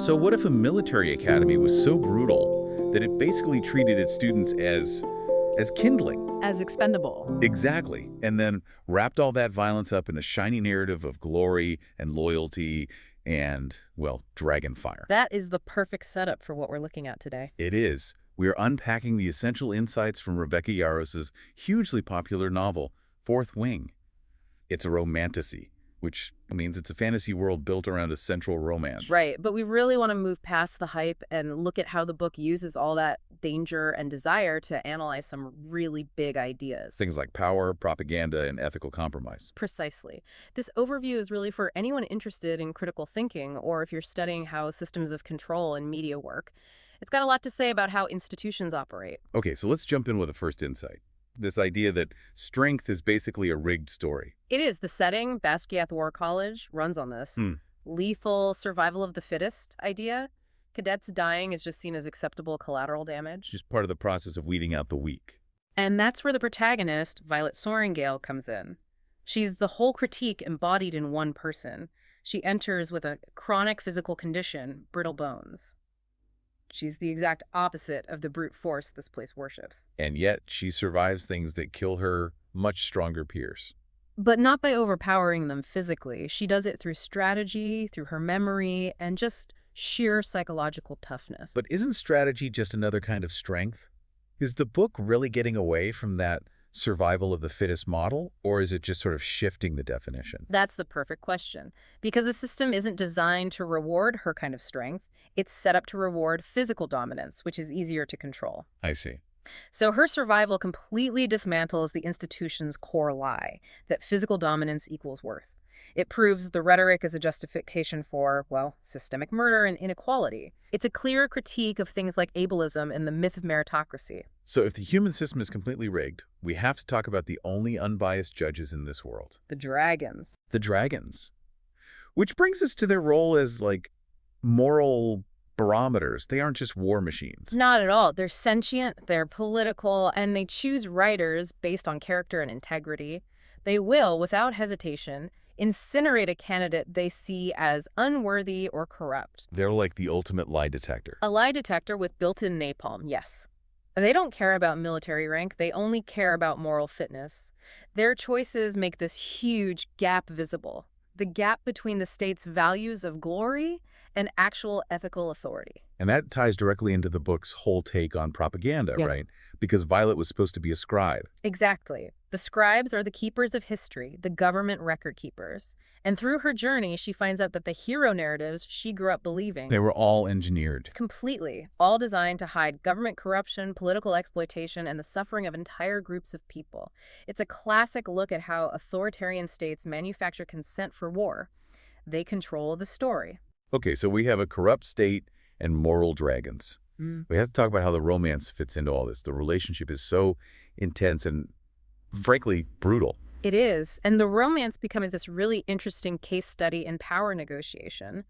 So what if a military academy was so brutal that it basically treated its students as kindling? As expendable. Exactly. And then wrapped all that violence up in a shiny narrative of glory and loyalty and, well, dragon fire. That is the perfect setup for what we're looking at today. It is. We are unpacking the essential insights from Rebecca Yarros' hugely popular novel, Fourth Wing. It's a romantasy, which means it's a fantasy world built around a central romance. Right, but we really want to move past the hype and look at how the book uses all that danger and desire to analyze some really big ideas. Things like power, propaganda, and ethical compromise. Precisely. This overview is really for anyone interested in critical thinking, or if you're studying how systems of control in media work. It's got a lot to say about how institutions operate. Okay, so let's jump in with a first insight. This idea that strength is basically a rigged story. It is. The setting, Basquiat War College, runs on this. Lethal survival of the fittest idea. Cadets dying is just seen as acceptable collateral damage. Just part of the process of weeding out the weak. And that's where the protagonist, Violet Soaringale, comes in. She's the whole critique embodied in one person. She enters with a chronic physical condition, brittle bones. She's the exact opposite of the brute force this place worships. And yet, she survives things that kill her much stronger peers. But not by overpowering them physically. She does it through strategy, through her memory, and just sheer psychological toughness. But isn't strategy just another kind of strength? Is the book really getting away from that survival of the fittest model, or is it just sort of shifting the definition? That's the perfect question. Because the system isn't designed to reward her kind of strength. It's set up to reward physical dominance, which is easier to control. I see. So her survival completely dismantles the institution's core lie, that physical dominance equals worth. It proves the rhetoric is a justification for, well, systemic murder and inequality. It's a clear critique of things like ableism and the myth of meritocracy. So if the human system is completely rigged, we have to talk about the only unbiased judges in this world. The dragons. The dragons. Which brings us to their role as, like, moral barometers. They aren't just war machines. Not at all. They're sentient, they're political, and they choose writers based on character and integrity. They will, without hesitation, incinerate a candidate they see as unworthy or corrupt. They're like the ultimate lie detector. A lie detector with built-in napalm, yes. They don't care about military rank, they only care about moral fitness. Their choices make this huge gap visible. The gap between the state's values of glory and actual ethical authority. And that ties directly into the book's whole take on propaganda, Yeah. right? Because Violet was supposed to be a scribe. Exactly. The scribes are the keepers of history, the government record keepers. And through her journey, she finds out that the hero narratives she grew up believing They were all engineered. completely, all designed to hide government corruption, political exploitation, and the suffering of entire groups of people. It's a classic look at how authoritarian states manufacture consent for war. They control the story. Okay, so we have a corrupt state and moral dragons. We have to talk about how the romance fits into all this. The relationship is so intense and, frankly, brutal. It is, and the romance becomes this really interesting case study in power negotiation.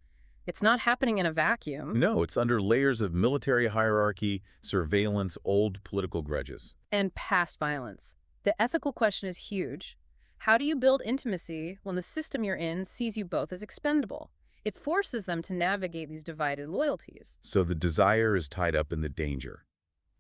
It's not happening in a vacuum. No, it's under layers of military hierarchy, surveillance, old political grudges. And past violence. The ethical question is huge. How do you build intimacy when the system you're in sees you both as expendable? It forces them to navigate these divided loyalties. So the desire is tied up in the danger.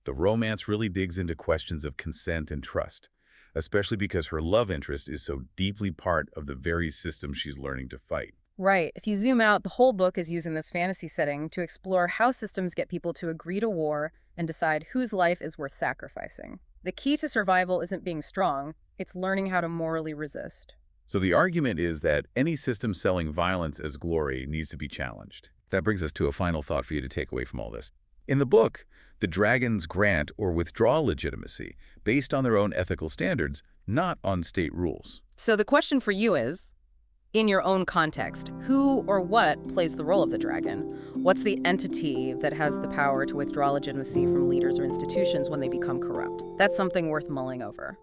The romance really digs into questions of consent and trust, especially because her love interest is so deeply part of the very system she's learning to fight. Right. If you zoom out, the whole book is using this fantasy setting to explore how systems get people to agree to war and decide whose life is worth sacrificing. The key to survival isn't being strong, it's learning how to morally resist. So the argument is that any system selling violence as glory needs to be challenged. That brings us to a final thought for you to take away from all this. In the book, the dragons grant or withdraw legitimacy based on their own ethical standards, not on state rules. So the question for you is, in your own context, who or what plays the role of the dragon? What's the entity that has the power to withdraw legitimacy from leaders or institutions when they become corrupt? That's something worth mulling over.